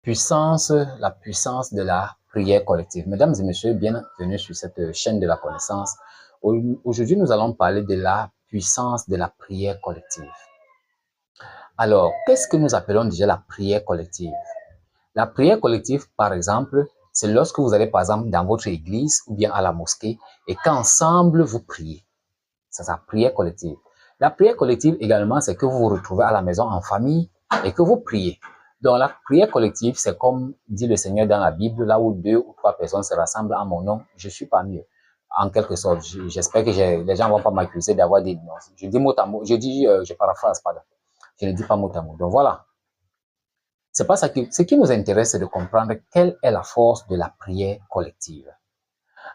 La puissance de la prière collective. Mesdames et messieurs, bienvenue sur cette chaîne de la connaissance. Aujourd'hui, nous allons parler de la puissance de la prière collective. Alors, qu'est-ce que nous appelons déjà la prière collective? La prière collective, par exemple, c'est lorsque vous allez, par exemple, dans votre église ou bien à la mosquée et qu'ensemble vous priez. C'est ça, prière collective. La prière collective également, c'est que vous vous retrouvez à la maison en famille et que vous priez. Donc, la prière collective, c'est comme dit le Seigneur dans la Bible, là où 2 ou 3 personnes se rassemblent en mon nom, je suis parmi eux. En quelque sorte, j'espère que les gens ne vont pas m'accuser d'avoir des noms. Je dis mot à mot, je paraphrase, pardon. Je ne dis pas mot à mot. Donc voilà. C'est pas ça ce qui nous intéresse, c'est de comprendre quelle est la force de la prière collective.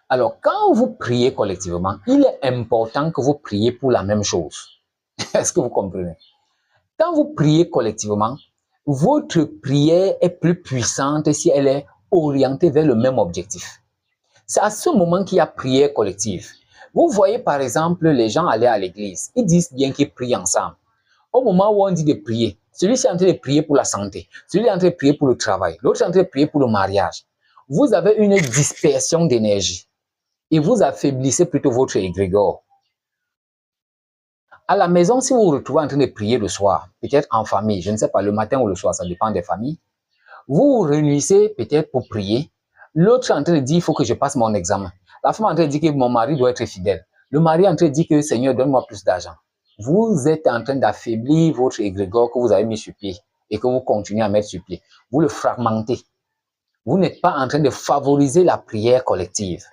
Alors, quand vous priez collectivement, il est important que vous priez pour la même chose. Est-ce que vous comprenez? Quand vous priez collectivement, votre prière est plus puissante si elle est orientée vers le même objectif. C'est à ce moment qu'il y a prière collective. Vous voyez par exemple les gens aller à l'église. Ils disent bien qu'ils prient ensemble. Au moment où on dit de prier, celui-ci est en train de prier pour la santé, celui-là est en train de prier pour le travail, l'autre est en train de prier pour le mariage. Vous avez une dispersion d'énergie et vous affaiblissez plutôt votre égrégore. À la maison, si vous vous retrouvez en train de prier le soir, peut-être en famille, je ne sais pas, le matin ou le soir, ça dépend des familles, vous vous réunissez peut-être pour prier, l'autre est en train de dire, il faut que je passe mon examen. La femme est en train de dire que mon mari doit être fidèle. Le mari est en train de dire que Seigneur, donne-moi plus d'argent. Vous êtes en train d'affaiblir votre égrégore que vous avez mis sur pied et que vous continuez à mettre sur pied. Vous le fragmentez. Vous n'êtes pas en train de favoriser la prière collective.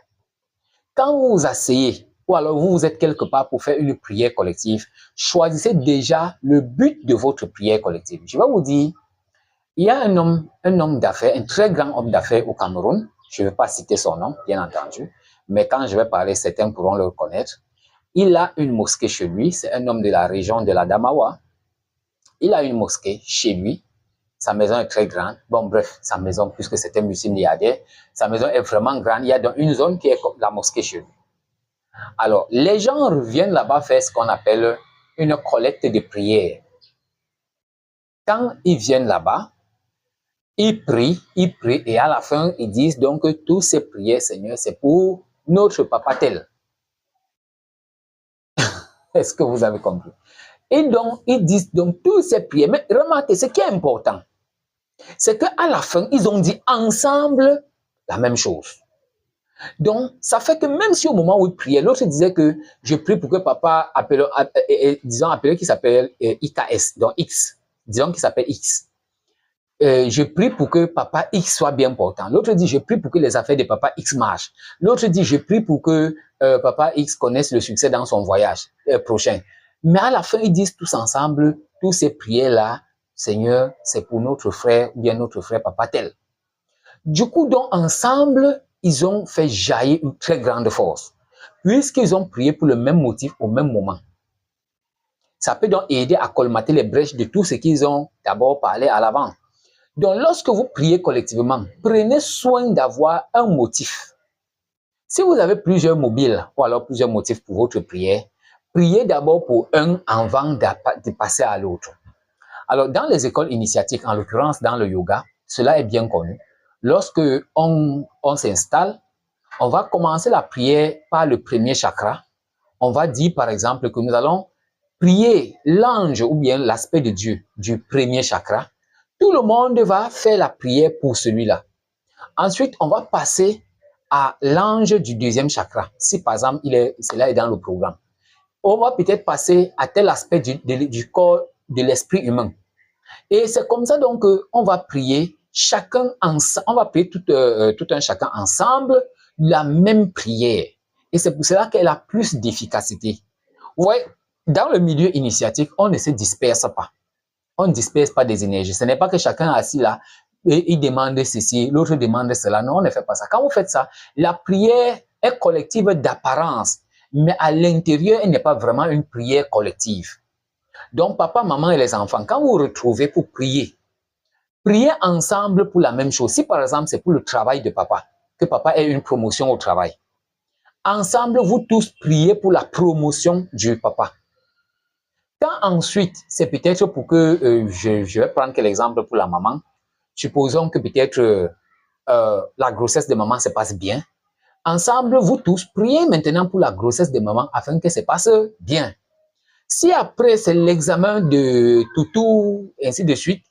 Quand vous vous asseyez, ou alors vous êtes quelque part pour faire une prière collective, choisissez déjà le but de votre prière collective. Je vais vous dire, il y a un homme d'affaires, un très grand homme d'affaires au Cameroun. Je ne vais pas citer son nom, bien entendu, mais quand je vais parler, certains pourront le connaître. Il a une mosquée chez lui, c'est un homme de la région de la Damawa. Il a une mosquée chez lui, sa maison est très grande. Bon, bref, sa maison, puisque c'est un multimilliardaire, sa maison est vraiment grande. Il y a dans une zone qui est comme la mosquée chez lui. Alors, les gens viennent là-bas faire ce qu'on appelle une collecte de prière. Quand ils viennent là-bas, ils prient, et à la fin, ils disent donc que toutes ces prières, Seigneur, c'est pour notre papa tel. Est-ce que vous avez compris? Et donc, ils disent donc toutes ces prières. Mais remarquez, ce qui est important, c'est qu'à la fin, ils ont dit ensemble la même chose. Donc, ça fait que même si au moment où il priait, l'autre disait que je prie pour que papa appelle, disons, appelé qui s'appelle IKS, donc X, disons qu'il s'appelle X. Je prie pour que papa X soit bien portant. L'autre dit, je prie pour que les affaires de papa X marchent. L'autre dit, je prie pour que papa X connaisse le succès dans son voyage prochain. Mais à la fin, ils disent tous ensemble, tous ces prières-là, Seigneur, c'est pour notre frère ou bien notre frère papa tel. Du coup, donc, ensemble, ils ont fait jaillir une très grande force, puisqu'ils ont prié pour le même motif au même moment. Ça peut donc aider à colmater les brèches de tout ce qu'ils ont d'abord parlé à l'avant. Donc, lorsque vous priez collectivement, prenez soin d'avoir un motif. Si vous avez plusieurs mobiles ou alors plusieurs motifs pour votre prière, priez d'abord pour un avant de passer à l'autre. Alors, dans les écoles initiatiques, en l'occurrence dans le yoga, cela est bien connu. Lorsque on s'installe, on va commencer la prière par le premier chakra. On va dire par exemple que nous allons prier l'ange ou bien l'aspect de Dieu du premier chakra. Tout le monde va faire la prière pour celui-là. Ensuite, on va passer à l'ange du deuxième chakra. Si par exemple, cela est dans le programme. On va peut-être passer à tel aspect du corps, de l'esprit humain. Et c'est comme ça donc qu'on va prier chacun ensemble, on va prier tout un chacun ensemble la même prière. Et c'est pour cela qu'elle a plus d'efficacité. Vous voyez, dans le milieu initiatique, on ne se disperse pas. On ne disperse pas des énergies. Ce n'est pas que chacun est assis là et il demande ceci, l'autre demande cela. Non, on ne fait pas ça. Quand vous faites ça, la prière est collective d'apparence, mais à l'intérieur, elle n'est pas vraiment une prière collective. Donc, papa, maman et les enfants, quand vous vous retrouvez pour prier, priez ensemble pour la même chose. Si par exemple, c'est pour le travail de papa, que papa ait une promotion au travail, ensemble, vous tous priez pour la promotion du papa. Quand ensuite, c'est peut-être pour que, je vais prendre quel exemple pour la maman, supposons que peut-être la grossesse de maman se passe bien. Ensemble, vous tous, priez maintenant pour la grossesse de maman afin que ça se passe bien. Si après c'est l'examen de toutou, ainsi de suite,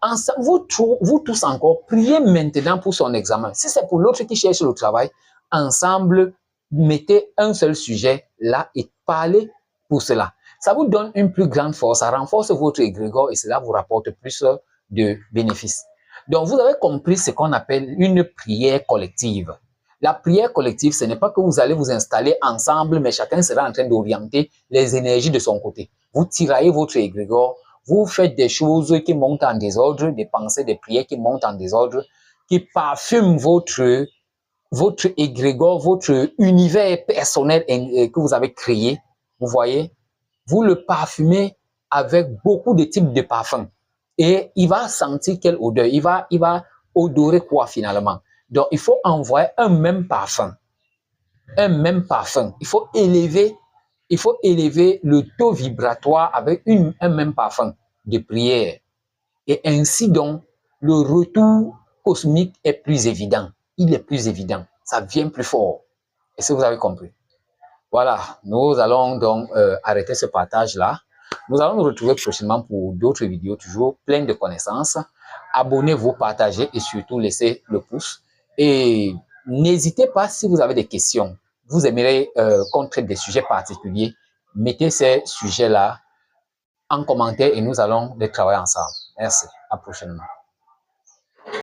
ensemble, vous tous encore, priez maintenant pour son examen. Si c'est pour l'autre qui cherche le travail, ensemble, mettez un seul sujet là et parlez pour cela. Ça vous donne une plus grande force, ça renforce votre égrégore et cela vous rapporte plus de bénéfices. Donc, vous avez compris ce qu'on appelle une prière collective. La prière collective, ce n'est pas que vous allez vous installer ensemble, mais chacun sera en train d'orienter les énergies de son côté. Vous tiraillez votre égrégore, vous faites des choses qui montent en désordre, des pensées, des prières qui montent en désordre, qui parfument votre égrégore, votre univers personnel que vous avez créé. Vous voyez, vous le parfumez avec beaucoup de types de parfums. Et il va sentir quelle odeur, il va odorer quoi finalement. Donc, il faut envoyer un même parfum. Un même parfum. Il faut élever le taux vibratoire avec un même parfum de prière. Et ainsi donc, le retour cosmique est plus évident. Il est plus évident. Ça vient plus fort. Est-ce que vous avez compris? Voilà, nous allons donc arrêter ce partage-là. Nous allons nous retrouver prochainement pour d'autres vidéos toujours pleines de connaissances. Abonnez-vous, partagez et surtout laissez le pouce. Et n'hésitez pas si vous avez des questions. Vous aimerez qu'on traite des sujets particuliers. Mettez ces sujets-là en commentaire et nous allons les travailler ensemble. Merci, à prochainement.